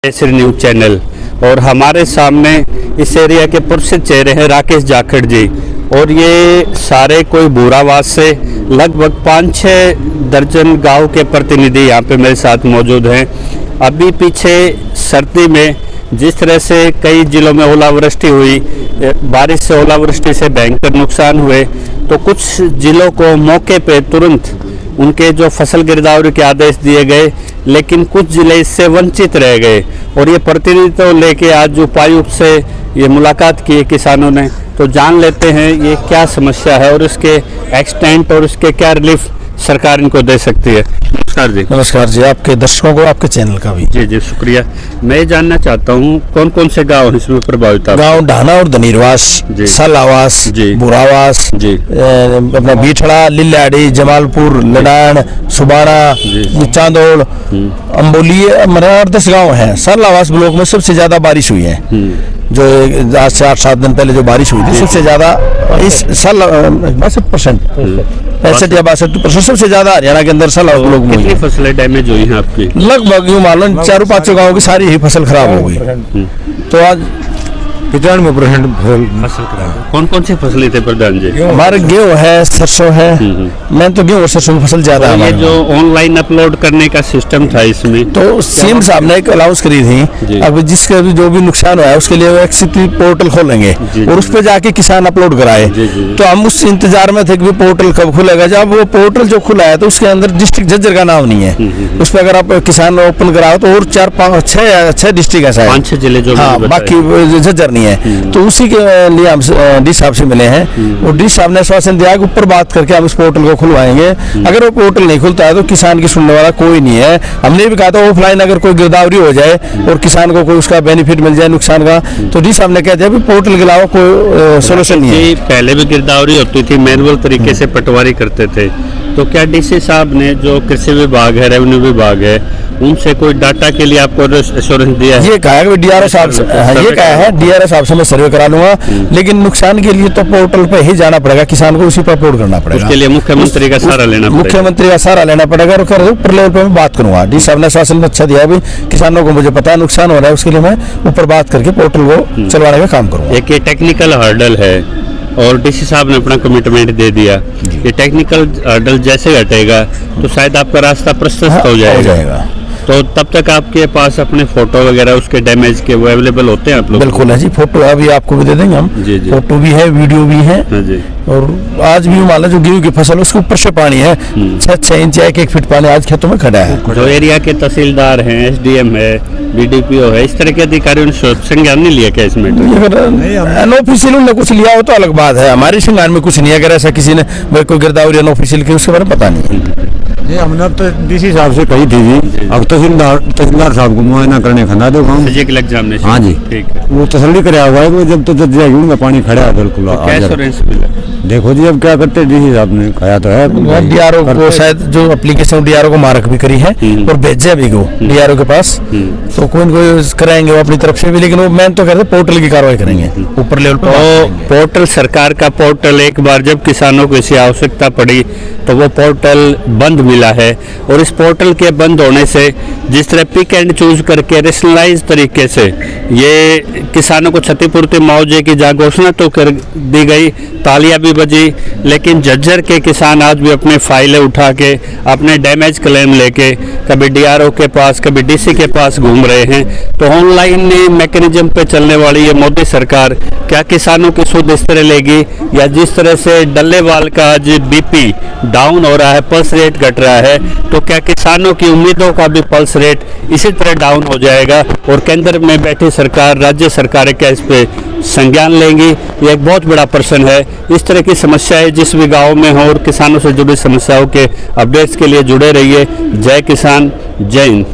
Kesari news channel. और हमारे सामने इस एरिया के प्रसिद्ध चेहरे हैं राकेश जाखड़ जी, और ये सारे कोई बुरावास से लगभग 5-6 दर्जन गांव के प्रतिनिधि यहाँ पे मेरे साथ मौजूद हैं। अभी पीछे सर्दी में जिस तरह से कई जिलों में ओलावृष्टि हुई, बारिश से ओलावृष्टि से भयंकर नुकसान हुए, तो कुछ जिलों को मौके पे तुरंत उनके जो फसल गिरदावरी के आदेश दिए गए, लेकिन कुछ जिले इससे वंचित रह गए। और ये प्रतिनिधित्व लेके आज उपायुक्त से ये मुलाकात की है किसानों ने, तो जान लेते हैं ये क्या समस्या है और इसके एक्सटेंट और इसके क्या रिलीफ सरकार इनको दे सकती है। नमस्कार जी। नमस्कार जी, आपके दर्शकों को, आपके चैनल का भी जी जी शुक्रिया। मैं जानना चाहता हूँ कौन कौन से गांव इसमें प्रभावित? गांव ढाना और धनीरवास, सलावास, बुरावास, अपना बीठड़ा, लिल्लाड़ी, जमालपुर, लडान, सुबारा, चांदोड़, अम्बोली, 10 गाँव हैं। सलावास ब्लॉक में सबसे ज्यादा बारिश हुई है, जो आज से 8-7 दिन पहले जो बारिश हुई थी सबसे ज्यादा इस साल 62%, 65 या 62% सबसे ज्यादा हरियाणा के अंदर साल लोग में। कितनी फसलें डैमेज हुई हैं आपकी? लगभग यूँ मान लो 4-5 गाँव की सारी ही फसल खराब हो गई। तो आज 95% फसल खराब। कौन कौन सी फसलें थे प्रधान जी? हमारे गेहूँ है, सरसों है। मैं तो गेहूँ और सरसों की फसल ज्यादा है। ये जो ऑनलाइन अपलोड करने का सिस्टम था इसमें, तो सीएम साहब ने एक अलाउंस करी थी, अब जिसका भी जो भी नुकसान हुआ है उसके लिए वो एक्सिटी पोर्टल खोलेंगे और उस पर जाके किसान अपलोड कराए। तो हम उस इंतजार में थे कि पोर्टल कब खुलेगा। जब वो पोर्टल जो खुला है तो उसके अंदर डिस्ट्रिक्ट झज्जर का नाम नहीं है उस पर। अगर आप किसान ओपन कराओ तो और 4-5-6 डिस्ट्रिक्ट ऐसा है, 5-6 जिले जो, हाँ, बाकी झज्जर है। तो उसी के लिए हम डी साहब से मिले हैं और डी साहब ने आश्वासन दिया कि ऊपर बात करके हम इस पोर्टल को खुलवाएंगे। अगर वो पोर्टल नहीं खुलता है तो किसान की सुनने वाला कोई नहीं है। हमने भी कहा था ऑफलाइन अगर कोई गिरदावरी हो जाए और किसान को कोई उसका बेनिफिट मिल जाए नुकसान का, तो डी साहब ने कह दिया पोर्टल के अलावा कोई सोल्यूशन नहीं है। पहले भी गिरदावरी होती थी, मैनुअल तरीके से पटवारी करते थे, तो क्या डीसी साहब ने जो कृषि विभाग है, रेवेन्यू विभाग है, उनसे कोई डाटा के लिए आपको एश्योरेंस दिया है? ये कहा है कि डीआरओ साहब से, ये कहा है डीआरओ साहब से मैं सर्वे करा लूंगा, लेकिन नुकसान के लिए तो पोर्टल पे ही जाना पड़ेगा, किसान को उसी पर अपलोड करना पड़ेगा। उसके लिए मुख्यमंत्री का सहारा लेना पड़ेगा। मुख्यमंत्री का सहारा लेना पड़ेगा और ऊपर लेवल पर मैं बात करूंगा। डी साहब ने शासन अच्छा दिया, भी किसानों को मुझे पता है नुकसान हो रहा है, उसके लिए मैं ऊपर बात करके पोर्टल को चलवाने का काम करूंगा। एक ये टेक्निकल हर्डल है और डीसी साहब ने अपना कमिटमेंट दे दिया। ये टेक्निकल हर्डल जैसे हटेगा तो शायद आपका रास्ता प्रशस्त हो जाएगा। तो तब तक आपके पास अपने फोटो वगैरह उसके डैमेज के वो अवेलेबल होते हैं आप लोग? बिल्कुल है जी, फोटो अभी आपको भी दे देंगे हम। जी जी। फोटो भी है, वीडियो भी है। जी। और आज भी मान लो जो गेहूं की फसल उसके ऊपर से पानी है, 6 इंच 1 फीट पानी आज खेतों में खड़ा है। जो एरिया के तहसीलदार हैं, एसडीएम है, बीडीपीओ है, इस तरह के अधिकारियों ने संज्ञान नहीं लिया क्या इसमें? अनऑफिशियल उन्होंने कुछ लिया हो तो अलग बात है, हमारे संज्ञान में कुछ नहीं है। अगर ऐसा किसी ने कोई गिरदावरी अनऑफिशियल की उसके बारे में पता नहीं है। ये हमने अब तो डीसी साहब से कही थी जी, अब तहसीलदार साहब को मुआयना करने खंदा दो हम फिजिकल एग्जामिनेशन। हाँ जी, ठीक है। वो तसल्ली कराया हुआ है कि जब तो जब जाएगी पानी खड़ा है बिल्कुल। क्या एश्योरेंस मिला? देखो जी अब क्या करते हैं, डीसी साहब ने कहा तो है डीआरओ को, शायद जो एप्लीकेशन डीआरओ को मार्क भी करी है और भेजे भी को डीआरओ के पास, तो कोई न कोई कराएंगे वो अपनी तरफ से भी, लेकिन वो मैं तो कहते पोर्टल की कार्रवाई करेंगे ऊपर लेवल पर। पोर्टल सरकार का पोर्टल एक बार जब किसानों को इसी आवश्यकता पड़ी तो वो पोर्टल बंद मिला है, और इस पोर्टल के बंद होने से जिस तरह पिक एंड चूज करके रेशनलाइज तरीके से ये किसानों को क्षतिपूर्ति मुआवजे की जहाँ घोषणा तो कर दी गई, तालियां भी बजी, लेकिन झज्जर के किसान आज भी अपने फाइलें उठा के अपने डैमेज क्लेम लेके कभी डीआरओ के पास कभी डीसी के पास घूम रहे हैं। तो ऑनलाइन मैकेनिज्म पे चलने वाली ये मोदी सरकार क्या किसानों की सुध इस तरह लेगी, या जिस तरह से डल्लेवाल का आज बीपी डाउन हो रहा है, पल्स रेट घट रहा है, तो क्या किसानों की उम्मीदों का भी पल्स रेट इसी तरह डाउन हो जाएगा? और केंद्र में बैठी सरकार, राज्य सरकारें क्या इस पे संज्ञान लेंगी? ये एक बहुत बड़ा प्रश्न है। इस तरह की समस्याएं जिस भी गांव में हो और किसानों से जुड़ी समस्याओं के अपडेट्स के लिए जुड़े रहिए। जय किसान, जय हिंद।